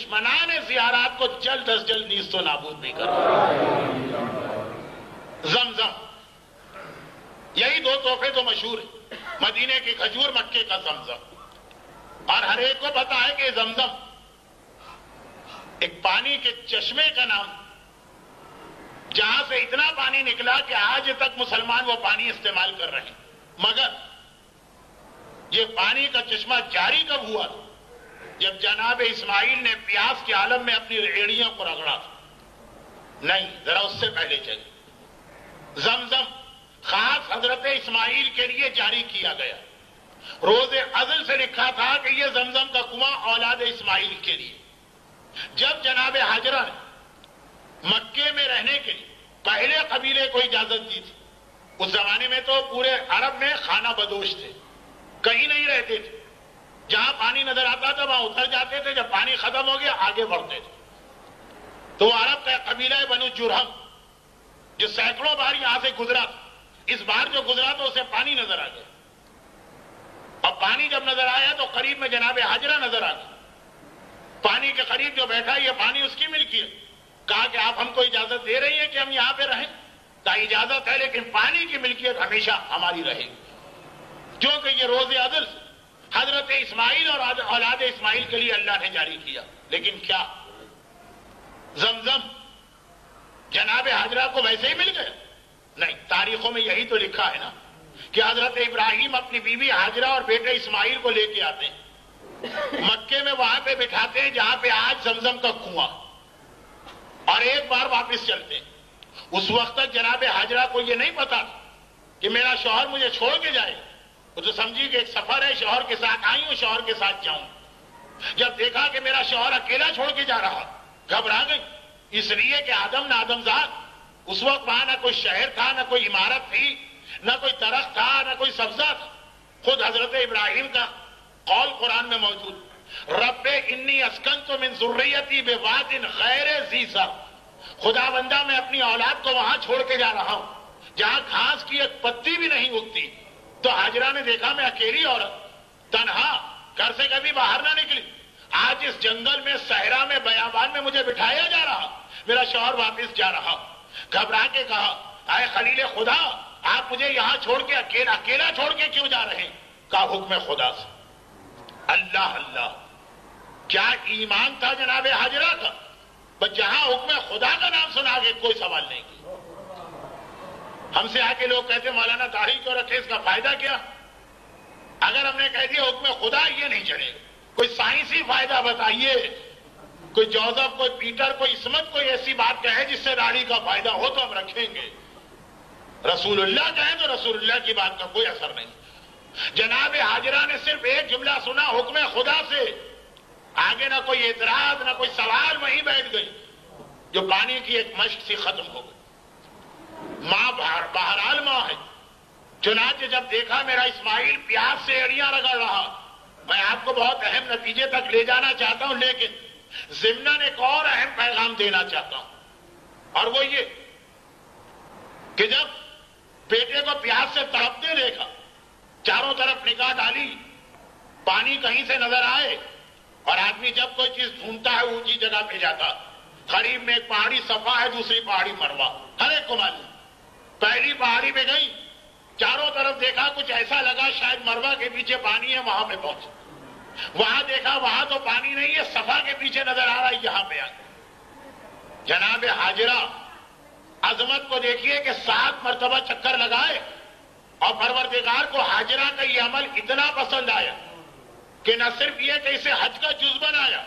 دشمنان زیارات کو جلد از جلد نیست و نابود نہیں کرتا۔ زمزم، یہی دو تحفے تو مشہور ہیں، مدینے کی کھجور، مکے کا زمزم۔ اور ہر ایک کو پتا ہے کہ زمزم ایک پانی کے چشمے کا نام، جہاں سے اتنا پانی نکلا کہ آج تک مسلمان وہ پانی استعمال کر رہے ہیں۔ مگر یہ پانی کا چشمہ جاری کب ہوا تھا؟ جب جناب اسماعیل نے پیاس کے عالم میں اپنی ایڑیوں کو رگڑا تھا۔ نہیں، ذرا اس سے پہلے چلیے۔ زمزم خاص حضرت اسماعیل کے لیے جاری کیا گیا۔ روز ازل سے لکھا تھا کہ یہ زمزم کا کنواں اولاد اسماعیل کے لیے۔ جب جناب ہاجرہ نے مکے میں رہنے کے لیے پہلے قبیلے کو اجازت دی تھی، اس زمانے میں تو پورے عرب میں خانہ بدوش تھے، کہیں نہیں رہتے تھے، جہاں پانی نظر آتا تھا وہاں اتر جاتے تھے، جب پانی ختم ہو گیا آگے بڑھتے تھے۔ تو وہ عرب کا قبیلہ بنو جرہم جو سینکڑوں بار یہاں سے گزرا تھا، اس بار جو گزرا تو اسے پانی نظر آ گیا۔ اب پانی جب نظر آیا تو قریب میں جناب ہاجرہ نظر آ گیا۔ پانی کے قریب جو بیٹھا یہ پانی اس کی ملکیت۔ کہا کہ آپ ہم کو اجازت دے رہی ہیں کہ ہم یہاں پہ رہیں؟ تا اجازت ہے، لیکن پانی کی ملکیت ہمیشہ ہماری رہے گی، کیونکہ یہ روز عدل حضرت اسماعیل اور اولاد اسماعیل کے لیے اللہ نے جاری کیا۔ لیکن کیا زمزم جناب ہاجرہ کو ویسے ہی مل گیا؟ نہیں، تاریخوں میں یہی تو لکھا ہے نا کہ حضرت ابراہیم اپنی بیوی ہاجرہ اور بیٹے اسماعیل کو لے کے آتے ہیں، مکے میں وہاں پہ بٹھاتے ہیں جہاں پہ آج زمزم کا کنواں، اور ایک بار واپس چلتے ہیں۔ اس وقت تک جناب ہاجرہ کو یہ نہیں پتا کہ میرا شوہر مجھے چھوڑ کے جائے، وہ تو سمجھی کہ ایک سفر ہے، شوہر کے ساتھ آئی ہوں، شوہر کے ساتھ جاؤں۔ جب دیکھا کہ میرا شوہر اکیلا چھوڑ کے جا رہا، گھبرا گئی، اس لیے کہ آدم نہ آدمزاد، اس وقت وہاں نہ کوئی شہر تھا، نہ کوئی عمارت تھی، نہ کوئی درخت تھا، نہ کوئی سبزہ تھا۔ خود حضرت ابراہیم کا قول قرآن میں موجود، رب انی اسکنت من ذریتی بواد غیر ذی زرع، خدا بندہ میں اپنی اولاد کو وہاں چھوڑ کے جا رہا ہوں جہاں گھاس کی ایک پتی بھی نہیں اگتی۔ تو ہاجرہ نے دیکھا میں اکیلی عورت، تنہا، گھر سے کبھی باہر نہ نکلی، آج اس جنگل میں، صحرا میں، بیابان میں مجھے بٹھایا جا رہا، میرا شوہر واپس جا رہا۔ گھبرا کے کہا، اے خلیل خدا، آپ مجھے یہاں چھوڑ کے اکیلا چھوڑ کے کیوں جا رہے ہیں؟ کہا حکم خدا سے۔ اللہ اللہ، کیا ایمان تھا جناب ہاجرہ کا، بس جہاں حکم خدا کا نام سنا کے کوئی سوال نہیں کیا۔ ہم سے آ کے لوگ کہتے مولانا داڑھی کیوں رکھے، اس کا فائدہ کیا؟ اگر ہم نے کہہ دیا حکم خدا، یہ نہیں چلے گا، کوئی سائنسی فائدہ بتائیے، کوئی جوزف، کوئی پیٹر، کوئی عصمت، کوئی ایسی بات کہے جس سے داڑھی کا فائدہ ہو تو ہم رکھیں گے۔ رسول اللہ کہیں تو رسول اللہ کی بات کا کوئی اثر نہیں۔ جناب ہاجرہ نے صرف ایک جملہ سنا حکم خدا سے، آگے نہ کوئی اعتراض نہ کوئی سوال، وہیں بیٹھ گئی، جو پانی کی ایک مشق سی ختم ہو گئی۔ ماں بہرحال ماں ہے، چنانچہ جب دیکھا میرا اسماعیل پیاس سے ایڑیاں رگڑ رہا، میں آپ کو بہت اہم نتیجے تک لے جانا چاہتا ہوں، لیکن ضمناً ایک اور اہم پیغام دینا چاہتا ہوں، اور وہ یہ کہ جب بیٹے کو پیاس سے تڑپتے دیکھا، چاروں طرف نگاہ ڈالی، پانی کہیں سے نظر آئے، اور آدمی جب کوئی چیز ڈھونڈتا ہے اونچی جگہ پہ جاتا، قریب میں ایک پہاڑی صفا ہے، دوسری پہاڑی مروہ، ہر ایک کو معلوم۔ پہلی پہاڑی پہ گئی، چاروں طرف دیکھا، کچھ ایسا لگا شاید مروہ کے پیچھے پانی ہے، وہاں پہ پہنچے، وہاں دیکھا وہاں تو پانی نہیں ہے، صفا کے پیچھے نظر آ رہا ہے، یہاں پہ آ گئے۔ جناب ہاجرہ عظمت کو دیکھیے کہ 7 مرتبہ چکر لگائے، اور پروردگار کو ہاجرہ کا یہ عمل اتنا پسند آیا کہ نہ صرف یہ کہ اسے حج کا جز بنایا،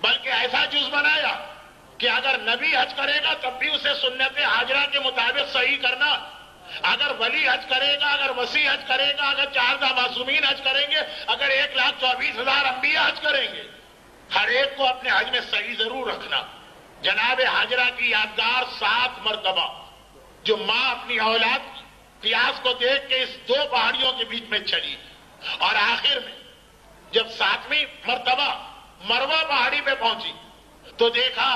بلکہ ایسا جز بنایا کہ اگر نبی حج کرے گا تب بھی اسے سنت ہاجرہ کے مطابق صحیح کرنا، اگر ولی حج کرے گا، اگر وصی حج کرے گا، اگر 4 معصومین حج کریں گے، اگر 1,24,000 انبیاء حج کریں گے، ہر ایک کو اپنے حج میں صحیح ضرور رکھنا۔ جناب ہاجرہ کی یادگار 7 مرتبہ، جو ماں اپنی اولاد کی پیاس کو دیکھ کے اس 2 پہاڑیوں کے بیچ میں چلی، اور آخر میں جب 7ویں مرتبہ مروہ پہاڑی پہ پہنچی تو دیکھا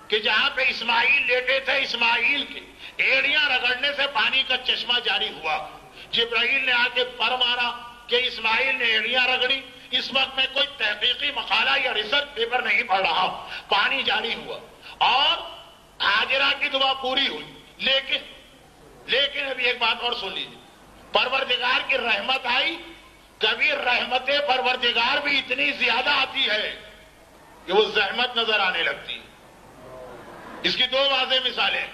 کہ جہاں پہ اسماعیل لیٹے تھے، اسماعیل کے ایڑیاں رگڑنے سے پانی کا چشمہ جاری ہوا۔ جبرائیل نے آ کے پر مارا کہ اسماعیل نے ایڑیاں رگڑی، اس وقت میں کوئی تحقیقی مقالہ یا ریسرچ پیپر نہیں پڑھ رہا ہوں. پانی جاری ہوا اور ہاجرہ کی دعا پوری ہوئی. لیکن ابھی ایک بات اور سن لیجیے. پروردگار کی رحمت آئی. کبھی رحمت پروردگار بھی اتنی زیادہ آتی ہے کہ وہ زحمت نظر آنے لگتی ہے. اس کی دو واضح مثالیں.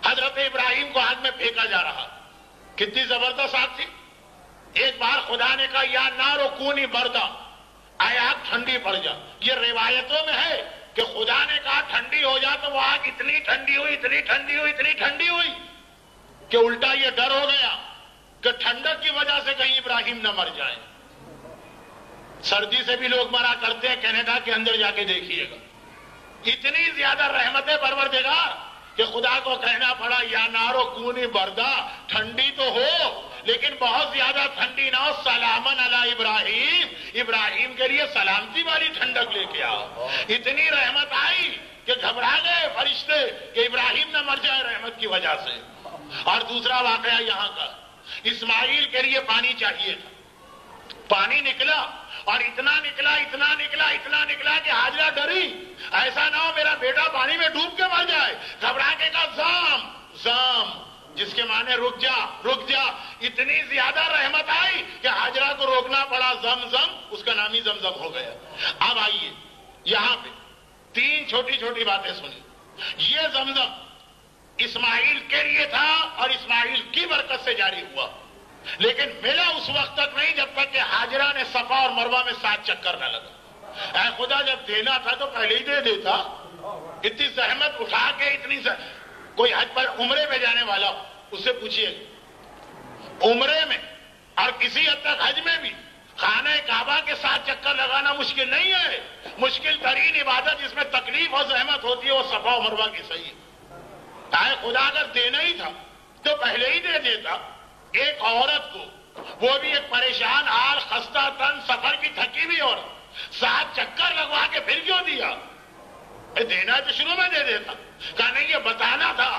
حضرت ابراہیم کو آگ میں پھینکا جا رہا. کتنی زبردست آگ تھی. ایک بار خدا نے کہا یا نارو کونی بردا، اے آگ ٹھنڈی پڑ جا. یہ روایتوں میں ہے کہ خدا نے کہا ٹھنڈی ہو جا تو وہ آگ اتنی ٹھنڈی ہوئی، اتنی ٹھنڈی ہوئی، اتنی ٹھنڈی ہوئی کہ الٹا یہ ڈر ہو گیا کہ ٹھنڈک کی وجہ سے کہیں ابراہیم نہ مر جائے. سردی سے بھی لوگ مرا کرتے ہیں، کینیڈا کے اندر جا کے دیکھیے گا. اتنی زیادہ رحمت پروردگار کہ خدا کو کہنا پڑا یا نارو کونی بردا، ٹھنڈی تو ہو لیکن بہت زیادہ ٹھنڈی نہ ہو. سلامن علی ابراہیم، ابراہیم کے لیے سلامتی والی ٹھنڈک لے کے آؤ. اتنی رحمت آئی کہ گھبرا گئے فرشتے کہ ابراہیم نہ مر جائے رحمت کی وجہ سے. اور دوسرا واقعہ یہاں کا، اسماعیل کے لیے پانی چاہیے تھا. پانی نکلا اور اتنا نکلا کہ حاجرہ ڈری ایسا نہ ہو میرا بیٹا پانی میں ڈوب کے مر جائے. گھبرا کے کہا زام، جس کے معنی رک جا. اتنی زیادہ رحمت آئی کہ حاجرہ کو روکنا پڑا. زمزم، اس کا نام ہی زمزم ہو گیا. اب آئیے یہاں پہ تین چھوٹی چھوٹی باتیں سنی. یہ زمزم اسماعیل کے لیے تھا اور اسماعیل کی برکت سے جاری ہوا، لیکن ملا اس وقت تک نہیں جب تک کہ حاجرہ نے صفا اور مروہ میں 7 چکر نہ لگا. اے خدا جب دینا تھا تو پہلے ہی دے دیتا. اتنی زحمت اٹھا کے کوئی حج پر عمرے پہ جانے والا اس سے پوچھئے عمرے میں اور کسی حد تک حج میں بھی خانہ کعبہ کے 7 چکر لگانا مشکل نہیں ہے. مشکل ترین عبادت جس میں تکلیف اور زحمت ہوتی ہے وہ صفا اور مروہ کی صحیح ہے. اے خدا اگر دینا ہی تھا تو پہلے ہی دے دیتا. ایک عورت کو، وہ بھی ایک پریشان حال خستہ تن سفر کی تھکی ہوئی عورت، 7 چکر لگوا کے پھر کیوں دیا؟ دینا تو شروع میں دے دیتا. کہا نہیں، یہ بتانا تھا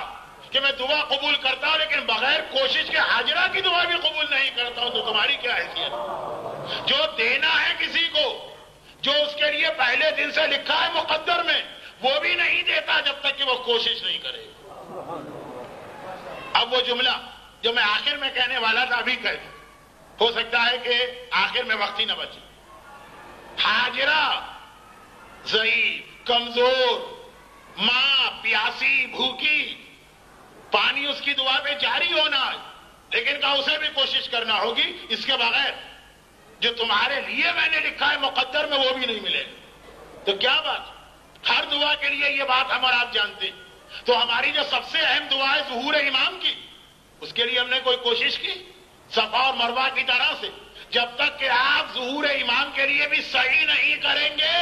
کہ میں دعا قبول کرتا ہوں لیکن بغیر کوشش کے حاجرہ کی دعا بھی قبول نہیں کرتا ہوں. تو تمہاری کیا حیثیت؟ جو دینا ہے کسی کو، جو اس کے لیے پہلے دن سے لکھا ہے مقدر میں، وہ بھی نہیں دیتا جب تک کہ وہ کوشش نہیں کرے. اب وہ جملہ جو میں آخر میں کہنے والا تھا ابھی کہہ دوں، ہو سکتا ہے کہ آخر میں وقت ہی نہ بچے. حاجرہ ضعیف، کمزور، ماں پیاسی بھوکی، پانی اس کی دعا پہ جاری ہونا ہے، لیکن کہا اسے بھی کوشش کرنا ہوگی. اس کے بغیر جو تمہارے لیے میں نے لکھا ہے مقدر میں وہ بھی نہیں ملے. تو کیا بات، ہر دعا کے لیے یہ بات ہم اور آپ جانتے ہیں. تو ہماری جو سب سے اہم دعا ہے ظہور امام کی، اس کے لیے ہم نے کوئی کوشش کی صفا اور مروہ کی طرح سے؟ جب تک کہ آپ ظہور امام کے لیے بھی صحیح نہیں کریں گے،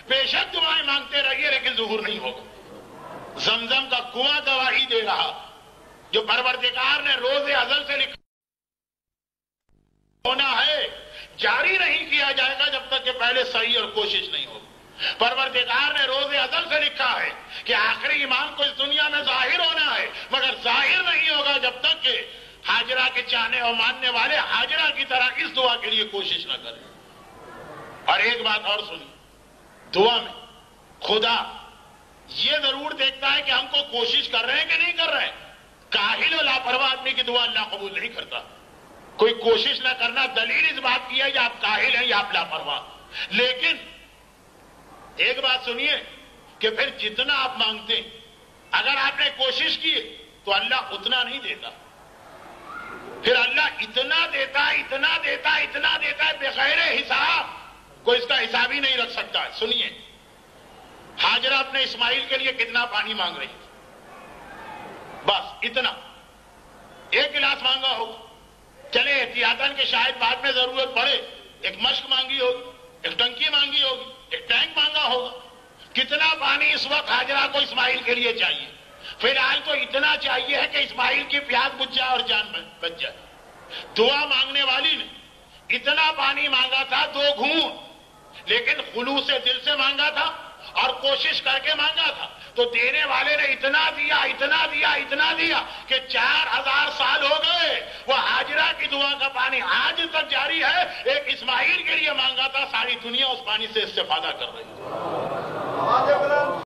بے شک دعائیں مانگتے رہیے لیکن ظہور نہیں ہوگا. زمزم کا کنواں گواہی دے رہا، جو پروردگار نے روز ازل سے لکھا ہونا ہے جاری نہیں کیا جائے گا جب تک کہ پہلے صحیح اور کوشش نہیں ہوگی. پروردگار نے روز ازل سے لکھا ہے کہ آخری امام کو اس دنیا میں ظاہر ہونا ہے، مگر ظاہر نہیں ہوگا جب تک کہ حاجرہ کے چاہنے اور ماننے والے حاجرہ کی طرح اس دعا کے لیے کوشش نہ کریں. اور ایک بات اور سنی، دعا میں خدا یہ ضرور دیکھتا ہے کہ ہم کو کوشش کر رہے ہیں کہ نہیں کر رہے ہیں. کاہل و لاپرواہ آدمی کی دعا اللہ قبول نہیں کرتا. کوئی کوشش نہ کرنا دلیل اس بات کی ہے کہ آپ کاہل ہیں یا آپ لاپرواہ. لیکن ایک بات سنیے کہ پھر جتنا آپ مانگتے ہیں، اگر آپ نے کوشش کی تو اللہ اتنا نہیں دیتا. پھر اللہ اتنا دیتا ہے بغیر حساب، کوئی اس کا حساب ہی نہیں رکھ سکتا. سنیے، حاجرہ اپنے اسماعیل کے لیے کتنا پانی مانگ رہی تھی؟ بس اتنا، 1 گلاس مانگا ہوگا. چلے احتیاطاً کہ شاید بعد میں ضرورت پڑے، ایک مشک مانگی ہوگی، ایک ٹنکی مانگی ہوگی، ایک ٹینک مانگا ہوگا. کتنا پانی اس وقت حاجرہ کو اسماعیل کے لیے چاہیے؟ فی الحال تو اتنا چاہیے ہے کہ اسماعیل کی پیاس بجھ جائے اور جان بچ جائے. دعا مانگنے والی نے اتنا پانی مانگا تھا 2 گھونٹ، لیکن خلوص دل سے مانگا تھا اور کوشش کر کے مانگا تھا. تو دینے والے نے اتنا دیا کہ 4000 سال ہو گئے. وہ حاجرہ کی دعا کا پانی آج تک جاری ہے. ایک اسماعیل کے لیے مانگا تھا، ساری دنیا اس پانی سے استفادہ کر رہی ہے۔